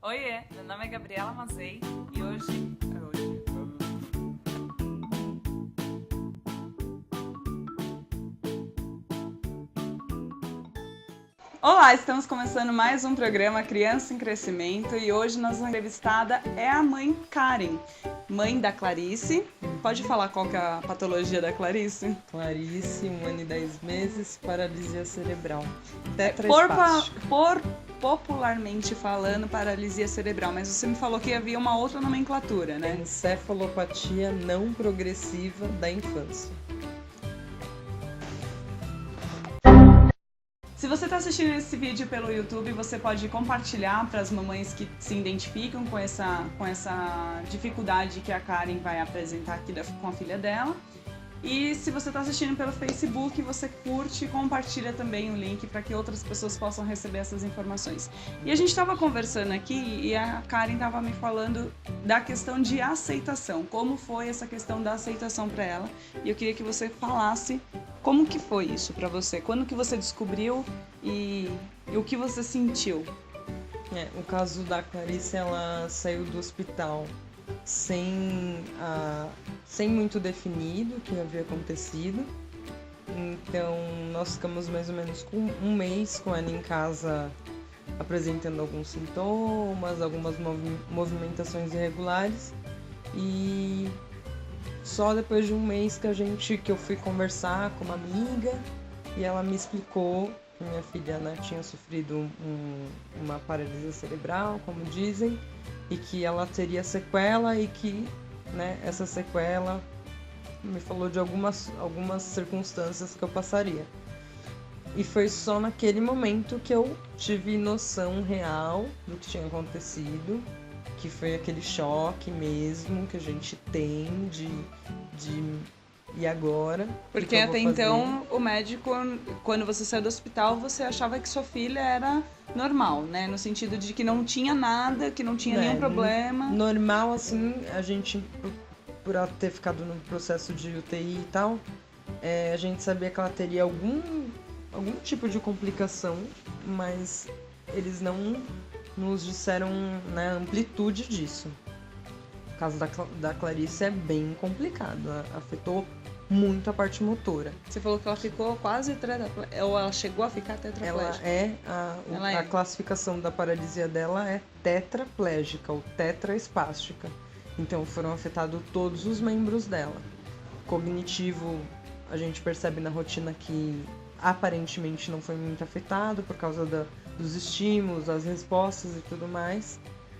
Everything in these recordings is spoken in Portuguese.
Oiê, meu nome é Gabriela Mazei e hoje. Olá, estamos começando mais um programa Criança em Crescimento e hoje nossa entrevistada é a mãe Karen, mãe da Clarice. Pode falar qual que é a patologia da Clarice? Clarice, 1 ano e 10 meses, paralisia cerebral. Por popularmente falando, paralisia cerebral, mas você me falou que havia uma outra nomenclatura, né? Encefalopatia não progressiva da infância. Se você está assistindo esse vídeo pelo YouTube, você pode compartilhar para as mamães que se identificam com essa dificuldade que a Karen vai apresentar aqui com a filha dela. E se você está assistindo pelo Facebook, você curte e compartilha também o link para que outras pessoas possam receber essas informações. E a gente estava conversando aqui e a Karen estava me falando da questão de aceitação. Como foi essa questão da aceitação para ela? E eu queria que você falasse como que foi isso para você. Quando que você descobriu e o que você sentiu? O caso da Clarice, ela saiu do hospital sem muito definido o que havia acontecido. Então nós ficamos mais ou menos com um mês com ela em casa, apresentando alguns sintomas, algumas movimentações irregulares, e só depois de um mês que eu fui conversar com uma amiga e ela me explicou que minha filha, né, tinha sofrido uma paralisia cerebral, como dizem, e que ela teria sequela e que, né, essa sequela me falou de algumas circunstâncias que eu passaria. E foi só naquele momento que eu tive noção real do que tinha acontecido, que foi aquele choque mesmo que a gente tem de e agora? Porque até então o médico, quando você saiu do hospital, você achava que sua filha era normal, né? No sentido de que não tinha nada, que não tinha nenhum problema. Normal, assim, a gente, por ela ter ficado no processo de UTI e tal, a gente sabia que ela teria algum tipo de complicação, mas eles não nos disseram, né, a amplitude disso. O caso da Clarice é bem complicado, afetou muito a parte motora. Você falou que ela ficou quase ou ela chegou a ficar tetraplégica? A classificação da paralisia dela é tetraplégica ou tetraespástica. Então foram afetados todos os membros dela. Cognitivo, a gente percebe na rotina que aparentemente não foi muito afetado por causa dos estímulos, das respostas e tudo mais.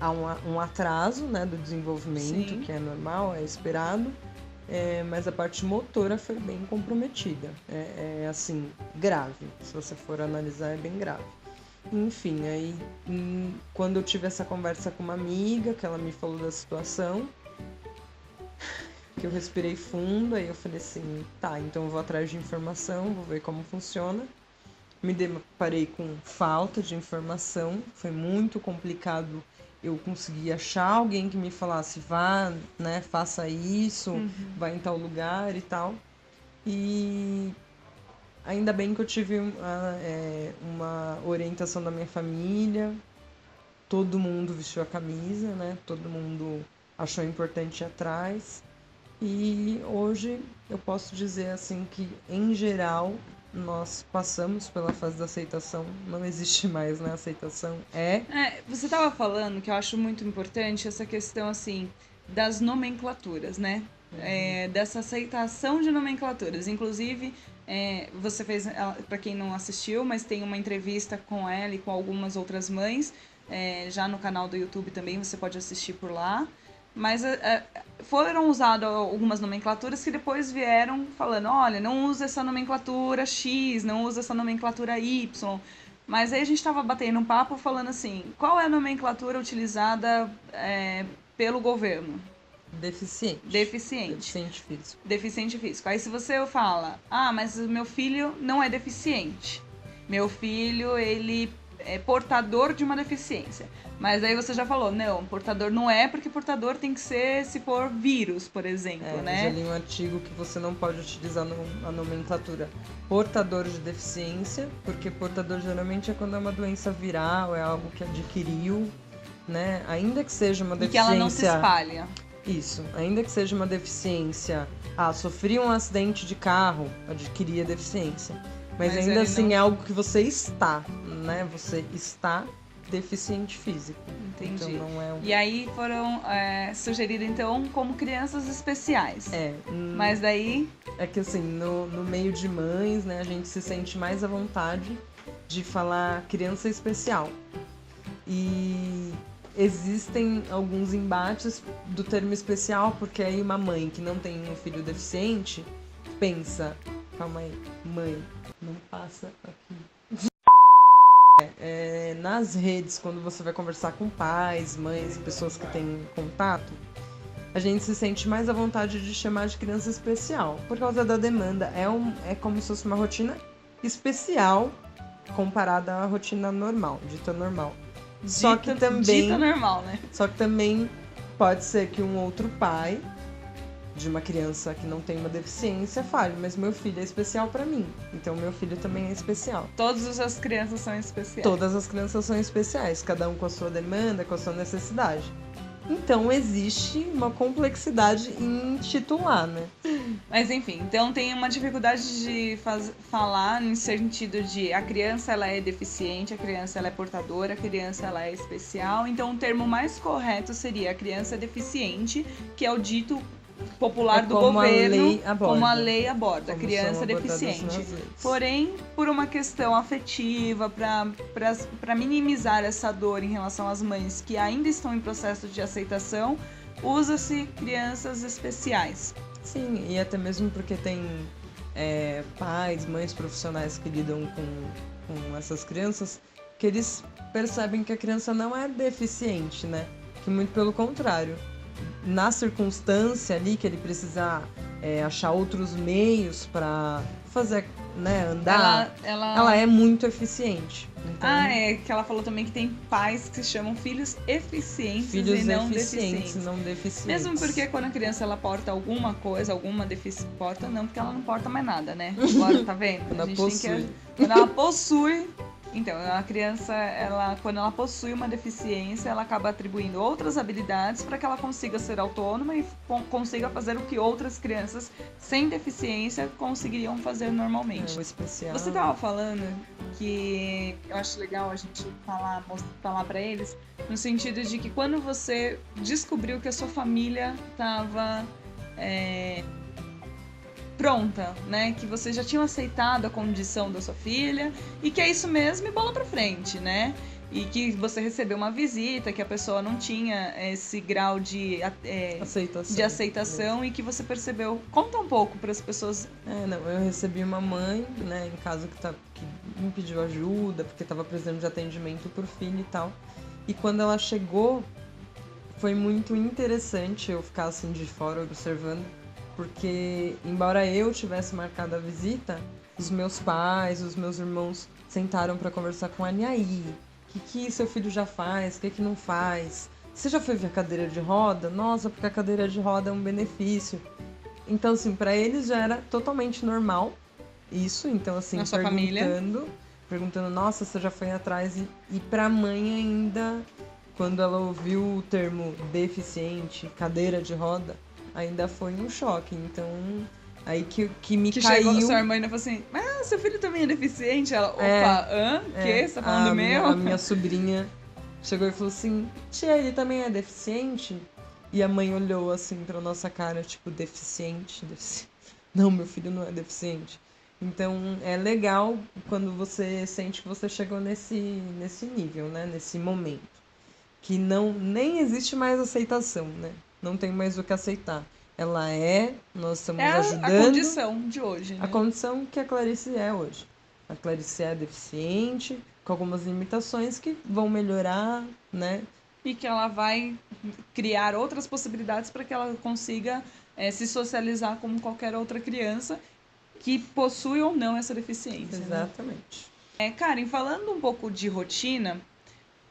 Há um atraso, né, do desenvolvimento, sim, que é normal, é esperado. Mas a parte motora foi bem comprometida. Assim, grave. Se você for analisar, é bem grave. Enfim, aí quando eu tive essa conversa com uma amiga, que ela me falou da situação, que eu respirei fundo, aí eu falei assim, tá, então eu vou atrás de informação, vou ver como funciona. Me deparei com falta de informação, foi muito complicado eu consegui achar alguém que me falasse, vá, né, faça isso, vá em tal lugar e tal. E ainda bem que eu tive uma orientação da minha família, todo mundo vestiu a camisa, né, todo mundo achou importante ir atrás. E hoje eu posso dizer assim que, em geral, nós passamos pela fase da aceitação, não existe mais, né? Aceitação você estava falando que eu acho muito importante essa questão, assim, das nomenclaturas, né? Dessa aceitação de nomenclaturas. Inclusive, você fez, para quem não assistiu, mas tem uma entrevista com ela e com algumas outras mães, já no canal do YouTube também, você pode assistir por lá. Mas foram usadas algumas nomenclaturas que depois vieram falando, olha, não usa essa nomenclatura X, não usa essa nomenclatura Y. Mas aí a gente estava batendo um papo falando assim, qual é a nomenclatura utilizada pelo governo? Deficiente físico. Deficiente físico. Aí se você fala, mas meu filho não é deficiente. Meu filho, ele é portador de uma deficiência. Mas aí você já falou, não, portador não é, porque portador tem que ser se for vírus, por exemplo, né? Eu já li um artigo que você não pode utilizar a nomenclatura portador de deficiência, porque portador geralmente é quando é uma doença viral, é algo que adquiriu, né? Ainda que seja uma E que ela não se deficiência. espalha. Isso, ainda que seja uma deficiência. Sofri um acidente de carro, adquiri a deficiência. Mas ainda ele assim não- é algo que você está, né? Você está deficiente físico. Entendi. Então não é um. E aí foram sugeridas, então, como crianças especiais. Mas daí... É que assim, no meio de mães, né, a gente se sente mais à vontade de falar criança especial. E existem alguns embates do termo especial, porque aí uma mãe que não tem um filho deficiente pensa, calma aí, mãe, não passa aqui. Nas redes, quando você vai conversar com pais, mães, pessoas que têm contato, a gente se sente mais à vontade de chamar de criança especial. Por causa da demanda, é como se fosse uma rotina especial comparada à rotina normal, dita normal. Dita normal, né? Só que também pode ser que um outro pai de uma criança que não tem uma deficiência fale, mas meu filho é especial pra mim, então meu filho também é especial. Todas as crianças são especiais. Todas as crianças são especiais, cada um com a sua demanda, com a sua necessidade. Então existe uma complexidade em titular, né? Mas enfim, então tem uma dificuldade de falar no sentido de a criança ela é deficiente, a criança ela é portadora, a criança ela é especial. Então o termo mais correto seria a criança deficiente, que é o dito popular do governo, como a lei aborda, a criança deficiente. Porém, por uma questão afetiva, para minimizar essa dor em relação às mães que ainda estão em processo de aceitação, usa-se crianças especiais. Sim, e até mesmo porque tem pais, mães profissionais que lidam com essas crianças, que eles percebem que a criança não é deficiente, né? Que muito pelo contrário. Na circunstância ali que ele precisa achar outros meios para fazer, né, andar, ela é muito eficiente. Então, que ela falou também que tem pais que se chamam filhos eficientes filhos e não eficientes, não deficientes. Mesmo porque quando a criança ela porta alguma coisa, alguma deficiência, porta não, porque ela não porta mais nada, né? Agora, tá vendo? Quando ela possui. Quando ela possui. Então, a criança, quando ela possui uma deficiência, ela acaba atribuindo outras habilidades para que ela consiga ser autônoma e consiga fazer o que outras crianças sem deficiência conseguiriam fazer normalmente. Especial. Você estava falando que eu acho legal a gente falar para eles, no sentido de que quando você descobriu que a sua família estava pronta, né? Que você já tinha aceitado a condição da sua filha e que é isso mesmo e bola pra frente, né? E que você recebeu uma visita, que a pessoa não tinha esse grau de aceitação e que você percebeu. Conta um pouco para as pessoas. Eu recebi uma mãe, né, em casa que me pediu ajuda porque estava precisando de atendimento pro filho e tal. E quando ela chegou, foi muito interessante eu ficar assim de fora observando. Porque, embora eu tivesse marcado a visita, os meus pais, os meus irmãos sentaram para conversar com ela. E aí? O que seu filho já faz? O que não faz? Você já foi ver a cadeira de roda? Nossa, porque a cadeira de roda é um benefício. Então, assim, para eles já era totalmente normal isso. Então, assim, na sua família? Perguntando, nossa, você já foi atrás? E pra mãe ainda, quando ela ouviu o termo deficiente, cadeira de roda, ainda foi um choque, então aí que me caiu... chegou a sua irmã e falou assim, seu filho também é deficiente? Ela, opa, que? Você tá falando do meu? A minha sobrinha chegou e falou assim, tia, ele também é deficiente? E a mãe olhou assim pra nossa cara, tipo, deficiente? Não, meu filho não é deficiente. Então é legal quando você sente que você chegou nesse nível, né, nesse momento. Que nem existe mais aceitação, né? Não tem mais o que aceitar. Nós estamos ajudando... a condição de hoje, né? A condição que a Clarice é hoje. A Clarice é deficiente, com algumas limitações que vão melhorar, né? E que ela vai criar outras possibilidades para que ela consiga se socializar como qualquer outra criança que possui ou não essa deficiência. Exatamente. Né? Karen, falando um pouco de rotina...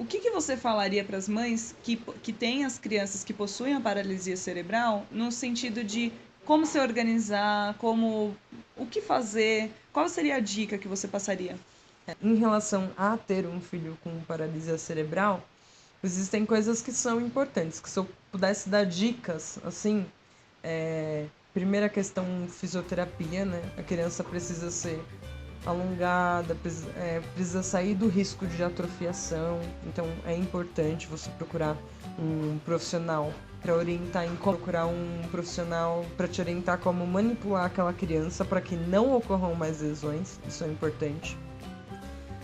O que você falaria para as mães que têm as crianças que possuem a paralisia cerebral no sentido de como se organizar, o que fazer, qual seria a dica que você passaria? Em relação a ter um filho com paralisia cerebral, existem coisas que são importantes, que se eu pudesse dar dicas, assim, primeira questão, fisioterapia, né? A criança precisa ser alongada, precisa sair do risco de atrofiação, então é importante você procurar um profissional para orientar procurar um profissional para te orientar como manipular aquela criança para que não ocorram mais lesões, isso é importante.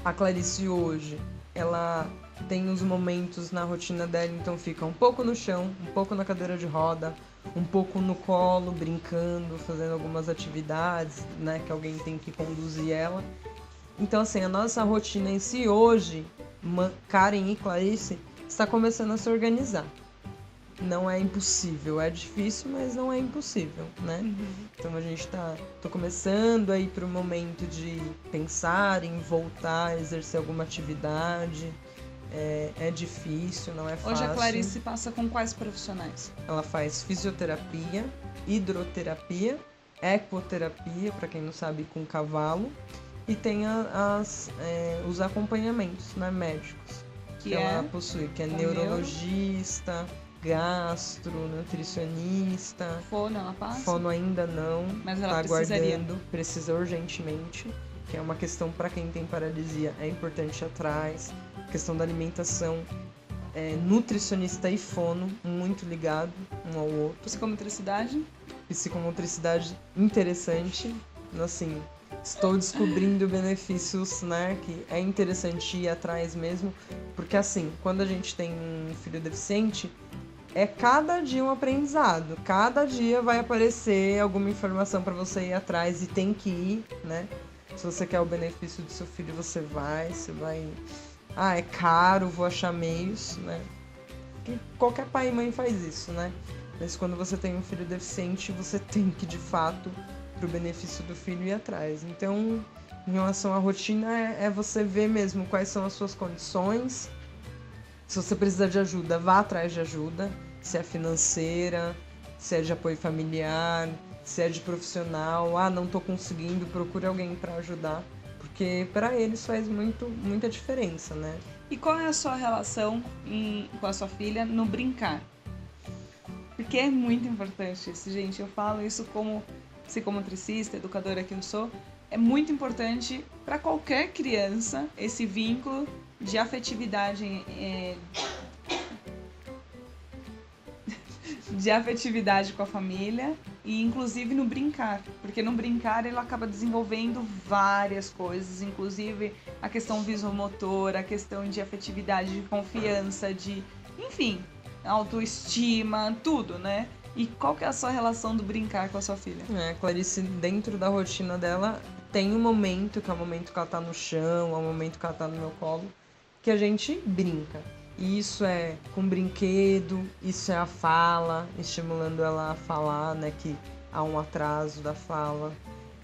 A Clarice hoje, ela tem os momentos na rotina dela, então fica um pouco no chão, um pouco na cadeira de roda, um pouco no colo, brincando, fazendo algumas atividades, né, que alguém tem que conduzir ela. Então, assim, a nossa rotina em si hoje, Karen e Clarice, está começando a se organizar. Não é impossível, é difícil, mas não é impossível, né? Então a gente tô começando a ir para o momento de pensar em voltar a exercer alguma atividade. É difícil, não é fácil. Hoje a Clarice passa com quais profissionais? Ela faz fisioterapia, hidroterapia, ecoterapia, para quem não sabe, com cavalo, e tem os acompanhamentos, né, médicos que ela possui, que é neurologista, gastro, nutricionista. Fono ela passa? Fono ainda não, mas ela tá precisaria. Aguardando, precisa urgentemente, que é uma questão para quem tem paralisia, é importante ir atrás. A questão da alimentação, nutricionista e fono, muito ligado um ao outro. Psicomotricidade? Psicomotricidade interessante, assim, estou descobrindo benefícios, né, que é interessante ir atrás mesmo, porque assim, quando a gente tem um filho deficiente, é cada dia um aprendizado, cada dia vai aparecer alguma informação para você ir atrás e tem que ir, né? Se você quer o benefício do seu filho, você vai, é caro, vou achar meios, né? Que qualquer pai e mãe faz isso, né? Mas quando você tem um filho deficiente, você tem que, de fato, pro benefício do filho, ir atrás. Então, em relação à rotina, é você ver mesmo quais são as suas condições. Se você precisa de ajuda, vá atrás de ajuda. Se é financeira, se é de apoio familiar, se é de profissional. Não tô conseguindo, procure alguém para ajudar. Porque para eles faz muita diferença, né? E qual é a sua relação com a sua filha no brincar? Porque é muito importante isso, gente. Eu falo isso como psicomotricista, educadora que eu sou. É muito importante para qualquer criança esse vínculo de afetividade, de afetividade com a família e inclusive no brincar, porque no brincar ele acaba desenvolvendo várias coisas, inclusive a questão visomotora, a questão de afetividade, de confiança, enfim, autoestima, tudo, né? E qual que é a sua relação do brincar com a sua filha? Clarice, dentro da rotina dela, tem um momento, que é o momento que ela tá no chão, é o momento que ela tá no meu colo, que a gente brinca. E isso é com brinquedo, isso é a fala, estimulando ela a falar, né, que há um atraso da fala.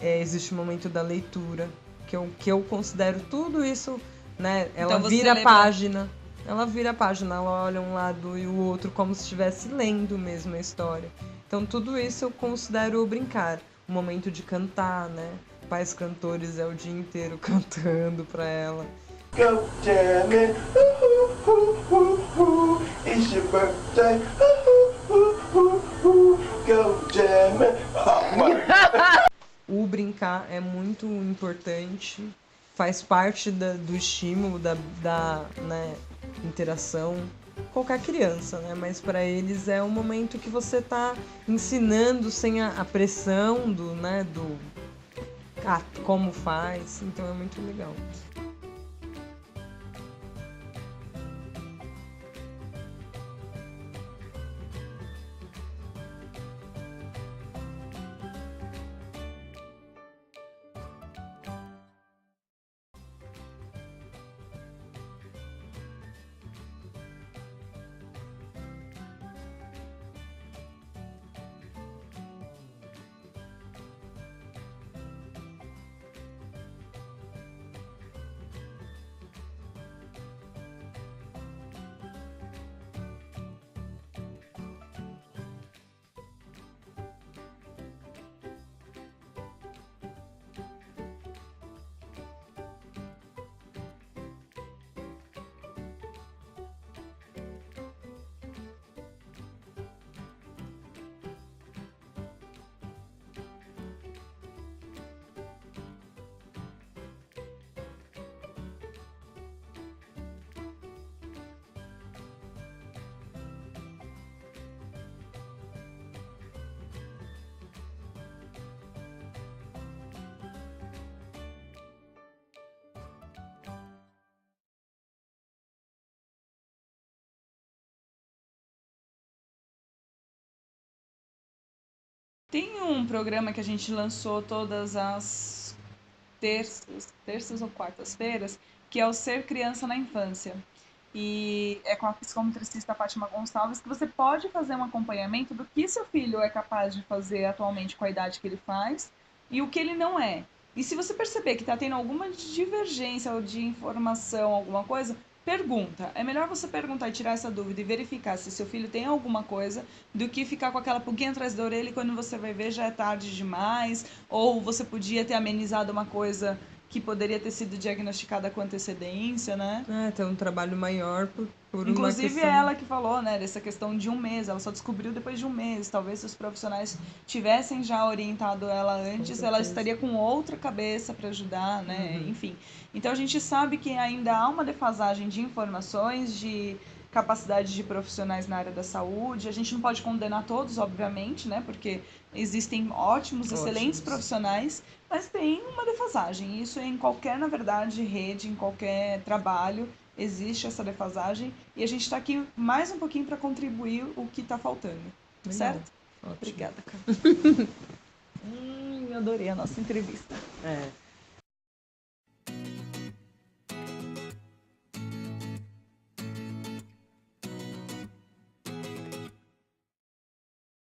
Existe o momento da leitura, que eu considero tudo isso, né, ela vira a página. Ela vira a página, ela olha um lado e o outro como se estivesse lendo mesmo a história. Então tudo isso eu considero brincar. O momento de cantar, né? Pais cantores é o dia inteiro cantando pra ela. Go Jamie, it's your birthday, go Jamie. O brincar é muito importante, faz parte do estímulo, da né, interação, qualquer criança, né? Mas para eles é um momento que você tá ensinando sem a pressão como faz, então é muito legal. Tem um programa que a gente lançou todas as terças ou quartas-feiras, que é o Ser Criança na Infância. E é com a psicometricista Fátima Gonçalves que você pode fazer um acompanhamento do que seu filho é capaz de fazer atualmente com a idade que ele faz e o que ele não é. E se você perceber que está tendo alguma divergência ou de informação, alguma coisa, pergunta. É melhor você perguntar e tirar essa dúvida e verificar se seu filho tem alguma coisa do que ficar com aquela pulguinha atrás da orelha e quando você vai ver já é tarde demais, ou você podia ter amenizado uma coisa que poderia ter sido diagnosticada com antecedência, né? Tem um trabalho maior por uma Inclusive questão... ela que falou, né, dessa questão de um mês, ela só descobriu depois de um mês. Talvez se os profissionais tivessem já orientado ela antes, ela estaria com outra cabeça para ajudar, né? Enfim. Então a gente sabe que ainda há uma defasagem de informações, de capacidade de profissionais na área da saúde. A gente não pode condenar todos, obviamente, né? Porque existem ótimos, excelentes profissionais, mas tem uma defasagem. Isso em qualquer, na verdade, rede, em qualquer trabalho, existe essa defasagem e a gente está aqui mais um pouquinho para contribuir o que está faltando. Legal. Certo? Ótimo. Obrigada, cara. Eu adorei a nossa entrevista.